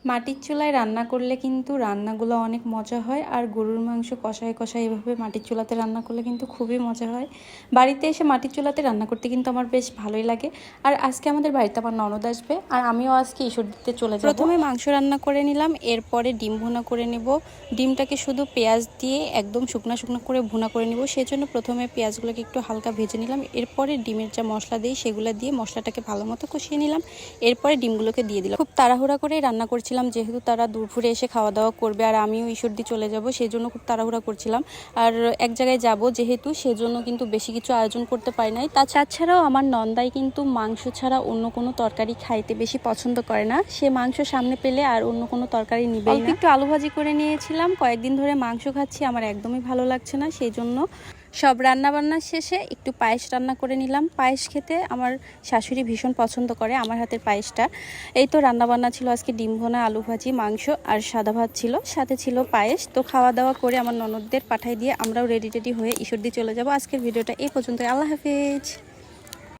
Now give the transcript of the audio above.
মাটির চুলায় রান্না করলে কিন্তু রান্নাগুলো অনেক মজা হয়। আর গরুর মাংস কষায় কষায় এভাবে মাটির চুলাতে রান্না করলে কিন্তু খুবই মজা হয়। বাড়িতে এসে মাটির চুলাতে রান্না করতে কিন্তু আমার বেশ ভালোই লাগে। আর আজকে আমাদের বাড়িতে আমার ননদ আসবে, আর আমিও আজকে ঈশ্বর দিতে চলে যাব। প্রথমে মাংস রান্না করে নিলাম, এরপরে ডিম ভুনা করে নেব। ডিমটাকে শুধু পেঁয়াজ দিয়ে একদম শুকনো শুকনো করে ভুনা করে নেব। সেজন্য প্রথমে পেঁয়াজগুলোকে একটু হালকা ভেজে নিলাম, এরপরে ডিমের যা মশলা দিই সেগুলো দিয়ে মশলাটাকে ভালো মতো কষিয়ে নিলাম। এরপরে ডিমগুলোকে দিয়ে দিলাম। খুব তাড়াহুড়া করেই রান্না করছিলাম, যেহেতু তারা দুপুরে এসে খাওয়া দাওয়া করবে আর আমিও ঈশ্বর দিয়ে চলে যাব, সেই জন্য খুব তাড়াহুড়া করছিলাম। আর এক জায়গায় যাব যেহেতু, সেজন্য কিন্তু বেশি কিছু আয়োজন করতে পারি নাই। তাছাড়াও আমার নন্দাই কিন্তু মাংস ছাড়া অন্য কোনো তরকারি খাইতে বেশি পছন্দ করে না। সে মাংস সামনে পেলে আর অন্য কোনো তরকারি নিবেই না। একটু আলু ভাজি করে নিয়েছিলাম, কয়েকদিন ধরে মাংস খাচ্ছি, আমার একদমই ভালো লাগছে না, সেই জন্য সব রান্নাবান্নার শেষে একটু পায়েস রান্না করে নিলাম। পায়েস খেতে আমার শাশুড়ি ভীষণ পছন্দ করে আমার হাতের পায়েসটা। এই তো রান্নাবান্না ছিল আজকে ডিম ভুনা, আলু ভাজি, মাংস আর সাদা ভাত ছিল, সাথে ছিল পায়েস। তো খাওয়া দাওয়া করে আমার ননদদের পাঠাই দিয়ে আমরাও রেডি হয়ে ঈশ্বর দিয়ে চলে যাব। আজকের ভিডিওটা এই পর্যন্ত। আল্লাহ হাফেজ।